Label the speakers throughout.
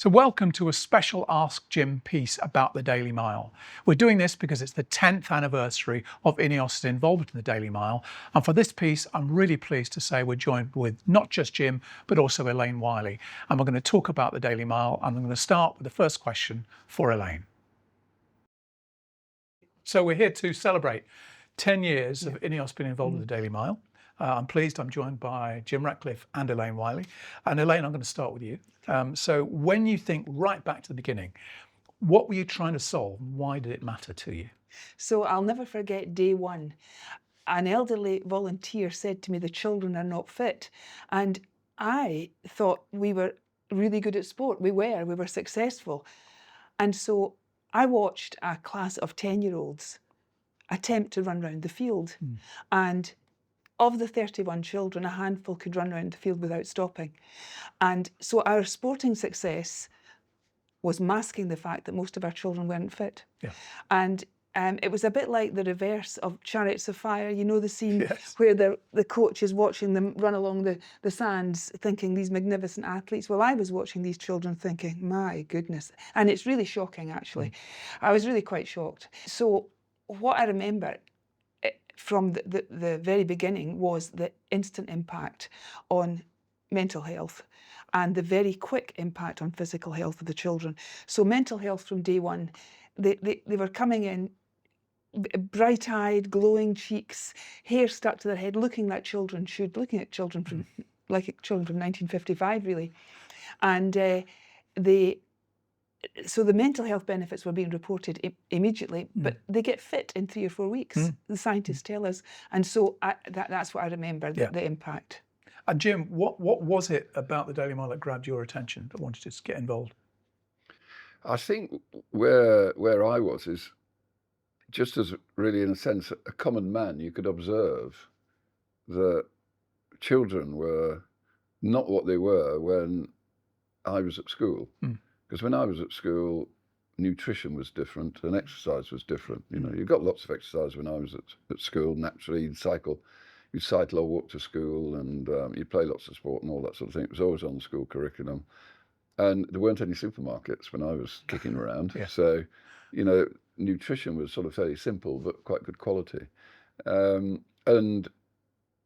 Speaker 1: So welcome to a special Ask Jim piece about the Daily Mile. We're doing this because it's the 10th anniversary of INEOS' involvement in the Daily Mile. And for this piece, I'm really pleased to say we're joined with not just Jim, but also Elaine Wyllie. And we're going to talk about the Daily Mile. And I'm going to start with the first question for Elaine. So we're here to celebrate 10 years of INEOS being involved with the Daily Mile. I'm pleased I'm joined by Jim Ratcliffe and Elaine Wyllie. And Elaine, I'm going to start with you. So when you think right back to the beginning, what were you trying to solve? Why did it matter to you?
Speaker 2: So I'll never forget day one. An elderly volunteer said to me, the children are not fit. And I thought we were really good at sport. We were successful. And so I watched a class of 10-year-olds attempt to run around the field. And of the 31 children, a handful could run around the field without stopping. And so our sporting success was masking the fact that most of our children weren't fit.
Speaker 1: Yeah.
Speaker 2: And it was a bit like the reverse of Chariots of Fire. You know the scene
Speaker 1: Yes.
Speaker 2: where the coach is watching them run along the sands thinking these magnificent athletes. Well, I was watching these children thinking, my goodness. And it's really shocking, actually. I was really quite shocked. So what I remember from the very beginning was the instant impact on mental health and the very quick impact on physical health of the children. So mental health from day one, they were coming in bright-eyed, glowing cheeks, hair stuck to their head, looking like children should, looking at children from children from 1955 really. And so the mental health benefits were being reported immediately, but they get fit in 3 or 4 weeks, the scientists tell us. And so that's what I remember, the impact.
Speaker 1: And Jim, what was it about the Daily Mile that grabbed your attention, that wanted you to get involved?
Speaker 3: I think where I was is just as really, in a sense, a common man. You could observe that children were not what they were when I was at school. Because when I was at school, nutrition was different and exercise was different. You know, you got lots of exercise when I was at school. Naturally, you'd cycle or walk to school, and you'd play lots of sport and all that sort of thing. It was always on the school curriculum. And there weren't any supermarkets when I was kicking around. So, you know, nutrition was sort of fairly simple, but quite good quality. And,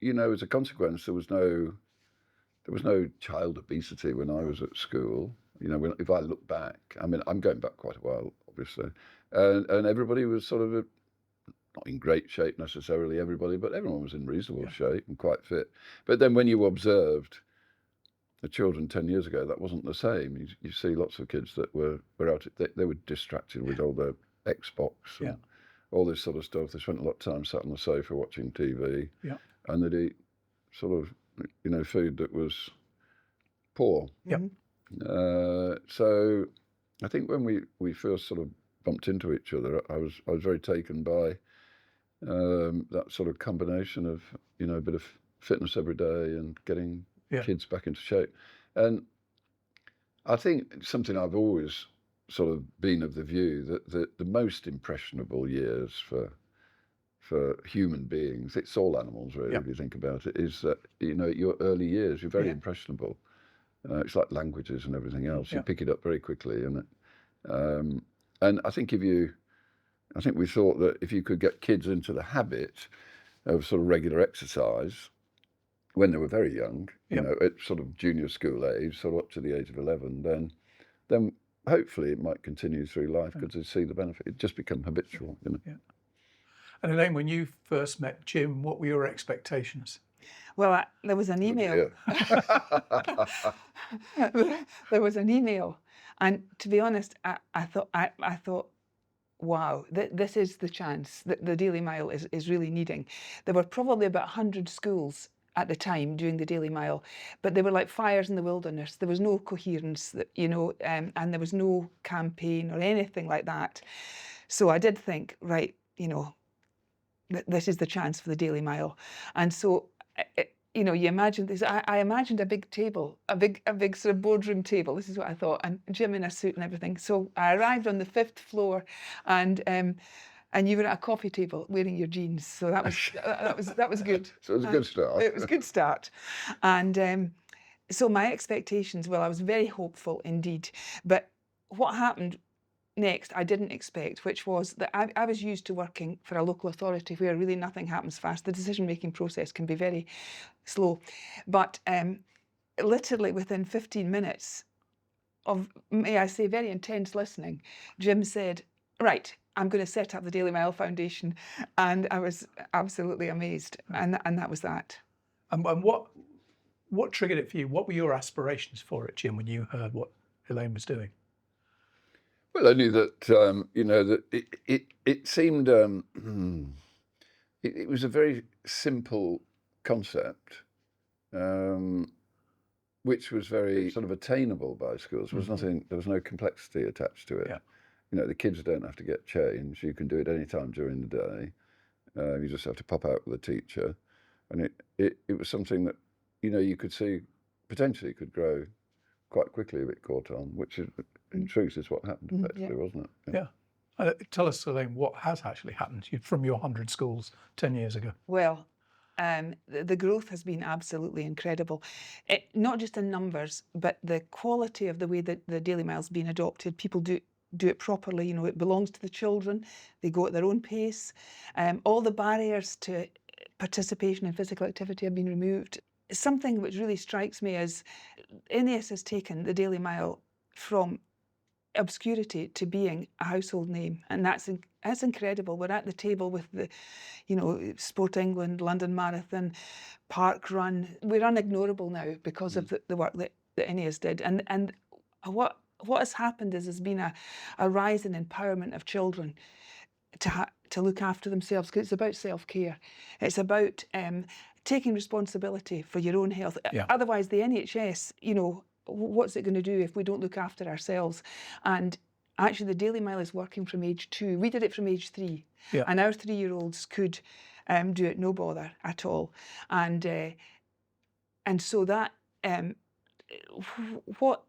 Speaker 3: you know, as a consequence, there was no child obesity when I was at school. You know, if I look back, I mean, I'm going back quite a while, obviously, and everybody was sort of not in great shape necessarily, everybody, but everyone was in reasonable shape and quite fit. But then when you observed the children 10 years ago, that wasn't the same. You see lots of kids that were out, they were distracted with all their Xbox and all this sort of stuff. They spent a lot of time sat on the sofa watching TV, and they'd eat sort of, you know, food that was poor. So I think when we first sort of bumped into each other, I was very taken by that sort of combination of, you know, a bit of fitness every day and getting kids back into shape. And I think something I've always sort of been of the view that the most impressionable years for human beings, it's all animals really, if you think about it, is that, you know, your early years, you're very impressionable. It's like languages and everything else. You pick it up very quickly, and I think we thought that if you could get kids into the habit of sort of regular exercise when they were very young, you know, at sort of junior school age, sort of up to the age of 11, then hopefully it might continue through life because they see the benefit. It just become habitual, you know.
Speaker 1: And Elaine, when you first met Jim, what were your expectations?
Speaker 2: Well, there was an email. There was an email, and to be honest, I thought, wow, this is the chance that the Daily Mile is really needing. There were probably about 100 schools at the time doing the Daily Mile, but they were like fires in the wilderness. There was no coherence, you know, and there was no campaign or anything like that. So I did think, right, you know, this is the chance for the Daily Mile. And so, you know, you imagine this. I imagined a big table, a big sort of boardroom table. This is what I thought, and Jim in a suit and everything. So I arrived on the 5th floor, and you were at a coffee table wearing your jeans. So that was good.
Speaker 3: So it was a good start.
Speaker 2: It was a good start, and So my expectations, well, I was very hopeful indeed, but what happened next I didn't expect, which was that I was used to working for a local authority where really nothing happens fast. The decision-making process can be very slow. But literally within 15 minutes of, may I say, very intense listening, Jim said, right, I'm going to set up the Daily Mail Foundation. And I was absolutely amazed. And that was that.
Speaker 1: And what triggered it for you? What were your aspirations for it, Jim, when you heard what Elaine was doing?
Speaker 3: Well, I knew that, you know, that it seemed, it was a very simple concept, which was very sort of attainable by schools. There was nothing, there was no complexity attached to it.
Speaker 1: Yeah.
Speaker 3: You know, the kids don't have to get changed. You can do it any time during the day. You just have to pop out with a teacher. And it was something that, you know, you could see potentially could grow quite quickly if it caught on, which is, in truth is what happened effectively, wasn't it?
Speaker 1: Yeah. Tell us, Elaine, what has actually happened from your 100 schools 10 years ago?
Speaker 2: Well, the growth has been absolutely incredible. Not just in numbers, but the quality of the way that the Daily Mail's been adopted. People do it properly. You know, it belongs to the children. They go at their own pace. All the barriers to participation in physical activity have been removed. Something which really strikes me is INEOS has taken the Daily Mail from obscurity to being a household name, and that's incredible. We're at the table with the, you know, Sport England, London Marathon, Park Run. We're unignorable now because of the work that INEOS did, and what has happened is there's been a rise in empowerment of children to look after themselves, because it's about self-care. It's about taking responsibility for your own health.
Speaker 1: Yeah.
Speaker 2: Otherwise, the NHS, you know, what's it going to do if we don't look after ourselves? And actually, the Daily Mail is working from age 2. We did it from age 3.
Speaker 1: Yeah.
Speaker 2: And our 3-year-olds could do it no bother at all. And so that, what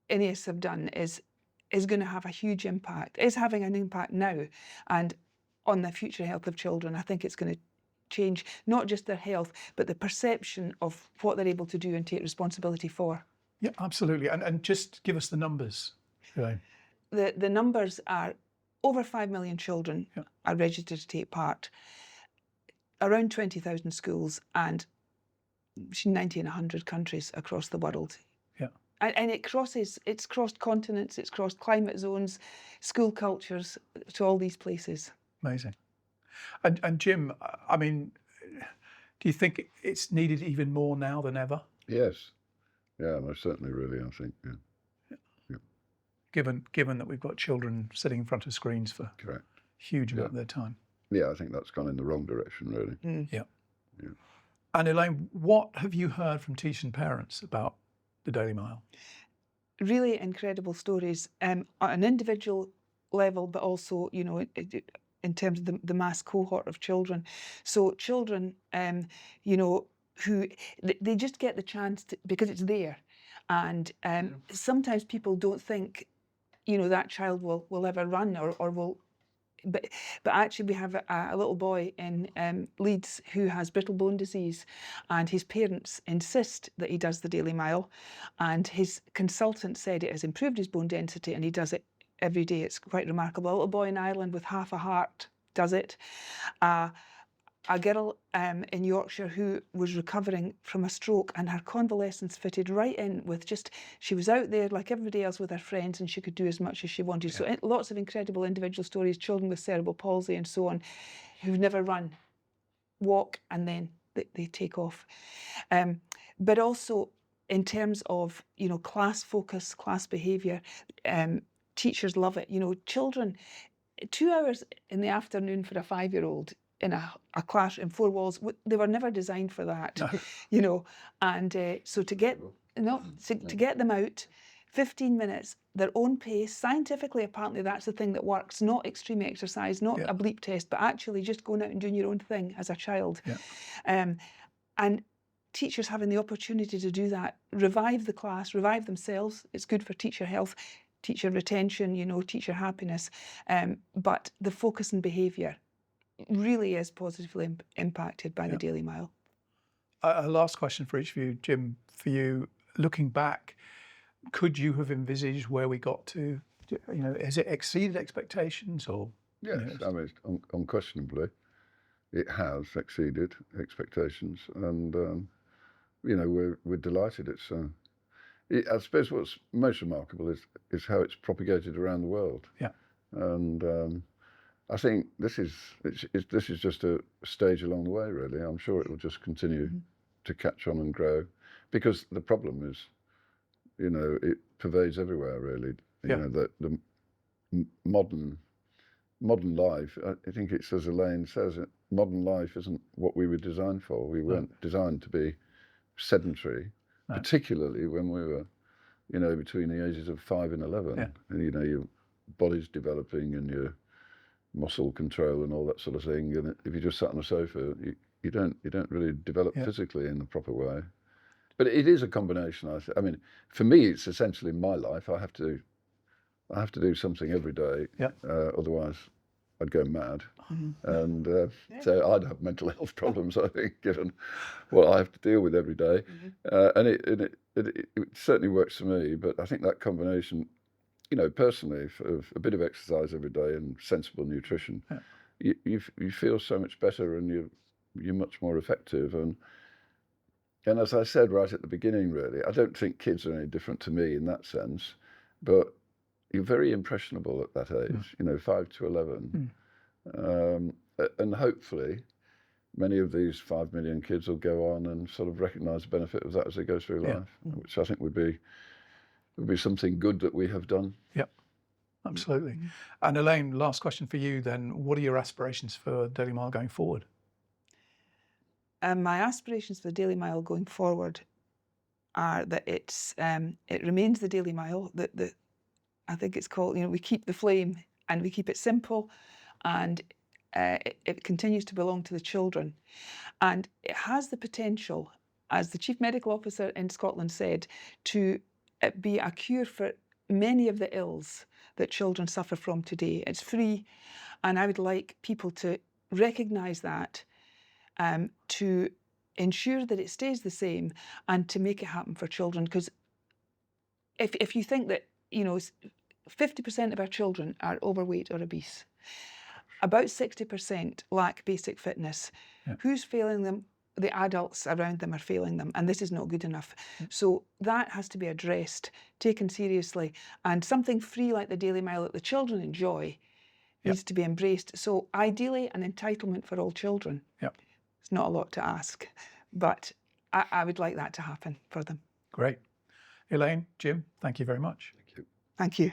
Speaker 2: INEOS have done is going to have a huge impact, is having an impact now, and on the future health of children. I think it's going to change not just their health, but the perception of what they're able to do and take responsibility for.
Speaker 1: Yeah, absolutely. And just give us the numbers, Elaine.
Speaker 2: The numbers are over 5 million children are registered to take part, around 20,000 schools, and 90 and 100 countries across the world.
Speaker 1: Yeah.
Speaker 2: And it's crossed continents, it's crossed climate zones, school cultures, to all these places.
Speaker 1: Amazing. And Jim, I mean, do you think it's needed even more now than ever?
Speaker 3: Yes. Yeah, most certainly, really, I think, yeah.
Speaker 1: Given that we've got children sitting in front of screens for
Speaker 3: Correct.
Speaker 1: a huge amount of their time.
Speaker 3: Yeah, I think that's gone in the wrong direction, really.
Speaker 1: Yeah. And Elaine, what have you heard from teachers and parents about the Daily Mail?
Speaker 2: Really incredible stories, on an individual level, but also, you know, in terms of the mass cohort of children. So children, you know, who they just get the chance to, because it's there, and sometimes people don't think, you know, that child will ever run or will. But actually, we have a little boy in Leeds who has brittle bone disease, and his parents insist that he does the Daily Mile, and his consultant said it has improved his bone density, and he does it every day. It's quite remarkable. A little boy in Ireland with half a heart does it. A girl in Yorkshire who was recovering from a stroke, and her convalescence fitted right in with she was out there like everybody else with her friends, and she could do as much as she wanted. So lots of incredible individual stories, children with cerebral palsy and so on, who've never run, walk, and then they take off. But also in terms of, you know, class focus, class behaviour, teachers love it. You know, children, 2 hours in the afternoon for a 5-year-old in a class in 4 walls, they were never designed for that. No. You know, and so to get them out, 15 minutes, their own pace, scientifically apparently that's the thing that works, not extreme exercise, not a bleep test, but actually just going out and doing your own thing as a child. And teachers having the opportunity to do that, revive the class, revive themselves. It's good for teacher health, teacher retention, you know, teacher happiness, but the focus and behaviour really is positively impacted by the Daily Mail.
Speaker 1: A last question for each of you, Jim, for you. looking back, could you have envisaged where we got to? Has it exceeded expectations or?
Speaker 3: Yes, I mean, unquestionably, it has exceeded expectations, and we're delighted. I suppose what's most remarkable is how it's propagated around the world.
Speaker 1: Yeah.
Speaker 3: And I think this is just a stage along the way, really. I'm sure it will just continue to catch on and grow, because the problem is, it pervades everywhere, really.
Speaker 1: Yeah.
Speaker 3: The modern life. I think it's, as Elaine says, modern life isn't what we were designed for. We weren't designed to be sedentary, particularly when we were, between the ages of 5 and 11.
Speaker 1: Yeah.
Speaker 3: And your body's developing and your muscle control and all that sort of thing. And if you just sat on a sofa, you don't really develop physically in the proper way. But it is a combination. I mean, for me, it's essentially my life. I have to do something every day.
Speaker 1: Yeah.
Speaker 3: Otherwise, I'd go mad. And so I'd have mental health problems, I think, given what I have to deal with every day. And it certainly works for me. But I think that combination, personally, of a bit of exercise every day and sensible nutrition, you feel so much better, and you're much more effective. And as I said right at the beginning, really, I don't think kids are any different to me in that sense, but you're very impressionable at that age, 5 to 11. And hopefully many of these 5 million kids will go on and sort of recognise the benefit of that as they go through life, which I think would be something good that we have done.
Speaker 1: Yep, absolutely. And Elaine, last question for you then. What are your aspirations for Daily Mile going forward?
Speaker 2: My aspirations for the Daily Mile going forward are that it remains the Daily Mile, that I think it's called, we keep the flame and we keep it simple, and it continues to belong to the children. And it has the potential, as the Chief Medical Officer in Scotland said, to be a cure for many of the ills that children suffer from today. It's free, and I would like people to recognise that, to ensure that it stays the same, and to make it happen for children. Because if you think that 50% of our children are overweight or obese, about 60% lack basic fitness. Who's failing them? The adults around them are failing them, and this is not good enough. So that has to be addressed, taken seriously, and something free like the Daily Mile that the children enjoy needs to be embraced. So ideally, an entitlement for all children. It's not a lot to ask, but I would like that to happen for them.
Speaker 1: Great. Elaine, Jim, thank you very much.
Speaker 3: Thank you.
Speaker 2: Thank you.